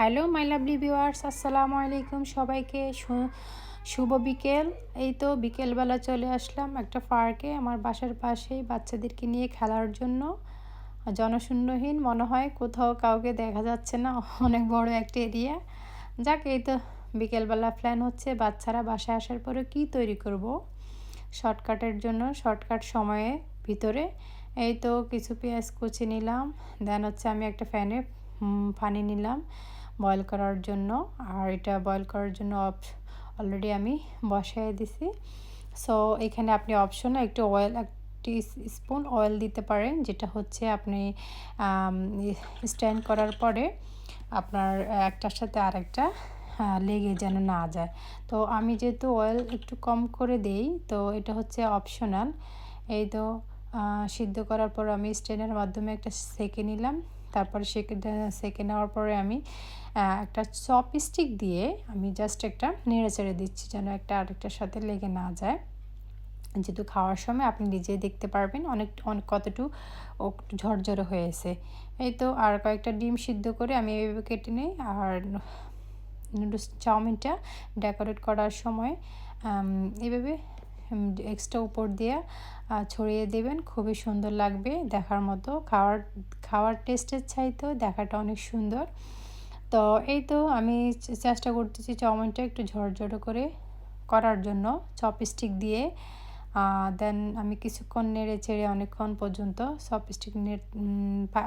Hello my lovely viewers, আসসালামু আলাইকুম সবাইকে। শুভ বিকেল। এই তো বিকেলবেলা চলে আসলাম একটা পার্কে, আমার বাসার পাশেই বাচ্চাদেরকে নিয়ে খেলার জন্য। জনশূন্যহীন মনে হয়, কোথাও কাউকে দেখা যাচ্ছে না, অনেক বড় একটা এরিয়া। যাক, এই তো বিকেলবেলা প্ল্যান হচ্ছে বাচ্চারা বাসায় আসার পরে কি তৈরি করব শর্টকাটের জন্য, শর্টকাট সময়ে ভিতরে। এই তো কিছু পেঁয়াজ কুচি নিলাম, দেন হচ্ছে আমি একটা প্যানে পানি নিলাম বয়েল করার জন্য। আর এটা বয়েল করার জন্য অলরেডি আমি বসায় দিছি। সো এখানে আপনি অপশনে একটু অয়েল, একটি স্পুন অয়েল দিতে পারেন, যেটা হচ্ছে আপনি স্ট্যান্ড করার পরে আপনার একটার সাথে আরেকটা লেগে যেন না যায়। তো আমি যেহেতু অয়েল একটু কম করে দেই, তো এটা হচ্ছে অপশনাল। এই তো সিদ্ধ করার পর আমি স্ট্যান্ডের মাধ্যমে একটা সেঁকে নিলাম। তারপরে সেঁকে নেওয়ার পরে আমি একটা চপস্টিক দিয়ে আমি জাস্ট একটা নেড়ে চেড়ে দিচ্ছি, যেন একটা আরেকটার সাথে লেগে না যায়। যেহেতু খাওয়ার সময় আপনি নিজেই দেখতে পারবেন অনেক কতটুকু ঝরঝরে হয়েছে। এই তো আর কয়েকটা ডিম সিদ্ধ করে আমি এইভাবে কেটে নিই। আর নুডলস চাউমিনটা ডেকোরেট করার সময় এইভাবে এক্সট্রা উপর দিয়ে ছড়িয়ে দেবেন, খুবই সুন্দর লাগবে দেখার মতো। খাওয়ার টেস্টের চাইতেও দেখাটা অনেক সুন্দর। তো এই তো আমি চেষ্টা করতেছি চাউমিনটা একটু ঝরঝরে করে করার জন্য চপস্টিক দিয়ে। দেন আমি কিছুক্ষণ নেড়ে চেড়ে অনেকক্ষণ পর্যন্ত চপস্টিক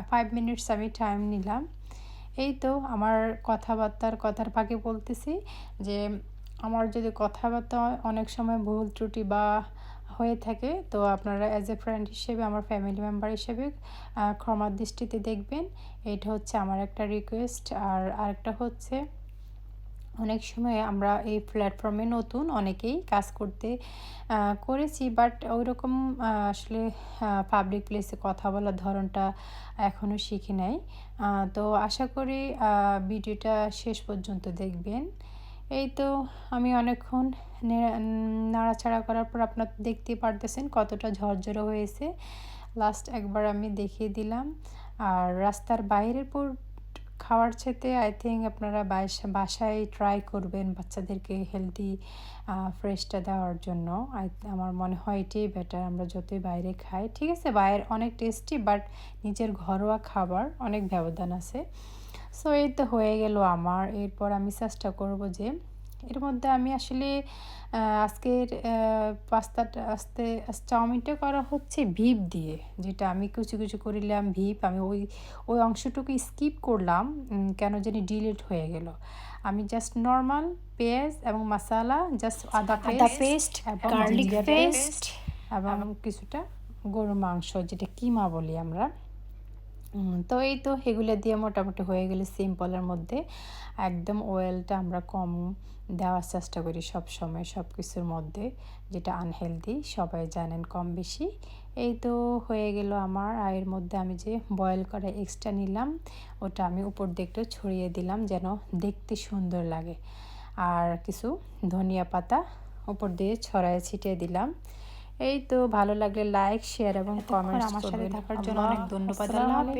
5 মিনিটস আমি টাইম নিলাম। এই তো আমার কথার ফাঁকে বলতেছি যে আমার যদি কথাবার্তা অনেক সময় ভুল ত্রুটি বা হয়ে থাকে, তো আপনারা অ্যাজ এ ফ্রেন্ড হিসেবে, আমার ফ্যামিলি মেম্বার হিসেবে ক্ষমার দৃষ্টিতে দেখবেন। এটা হচ্ছে আমার একটা রিকোয়েস্ট। আর আরেকটা হচ্ছে, অনেক সময় আমরা এই প্ল্যাটফর্মে নতুন, অনেকেই কাজ করেছি, বাট ওইরকম আসলে পাবলিক প্লেসে কথা বলার ধরনটা এখনও শিখি নাই। তো আশা করি ভিডিওটা শেষ পর্যন্ত দেখবেন। এই তো আমি অনেকক্ষণ নাড়াচাড়া করার পর আপনারা দেখতেই পারতেছেন কতটা ঝরঝরে হয়েছে। লাস্ট একবার আমি দেখিয়ে দিলাম। আর রাস্তার বাইরের খাওয়ার চাইতে আই থিঙ্ক আপনারা বাসায় ট্রাই করবেন বাচ্চাদেরকে হেলদি ফ্রেশটা দেওয়ার জন্য। আমার মনে হয় এটাই বেটার। আমরা যতই বাইরে খাই, ঠিক আছে, বাইরে অনেক টেস্টি, বাট নিজের ঘরোয়া খাবার অনেক ব্যবধান আছে। সো এই তো হয়ে গেল আমার। এরপর আমি চেষ্টা করব যে এর মধ্যে আমি আসলে আজকের চাউমিনটা করা হচ্ছে ভিপ দিয়ে, যেটা আমি কুচি কুচি করিলাম ভিপ। আমি ওই অংশটুকু স্কিপ করলাম, কেন জানি ডিলিট হয়ে গেল। আমি জাস্ট নর্মাল পেঁয়াজ এবং মশলা, জাস্ট আদা পেস্ট এবং গার্লিক পেস্ট এবং কিছুটা গরুর মাংস, যেটা কিমা বলি আমরা। তো এই তো এগুলো দিয়ে মোটামুটি হয়ে গেলে সিম্পলের মধ্যে। একদম অয়েলটা আমরা কম দেওয়ার চেষ্টা করি সব সময় সব কিছুর মধ্যে, যেটা আনহেলদি সবাই জানেন কম বেশি। এই তো হয়ে গেল আমার। এর মধ্যে আমি যে বয়েল করা এক্সট্রা নিলাম, ওটা আমি উপর দিয়ে একটু ছড়িয়ে দিলাম যেন দেখতে সুন্দর লাগে। আর কিছু ধনিয়া পাতা উপর দিয়ে ছড়ায় ছিটিয়ে দিলাম। এই তো ভালো লাগলে লাইক, শেয়ার এবং কমেন্টস আমার সাথে থাকার জন্য অনেক ধন্যবাদ। আল্লাহ হাফেজ।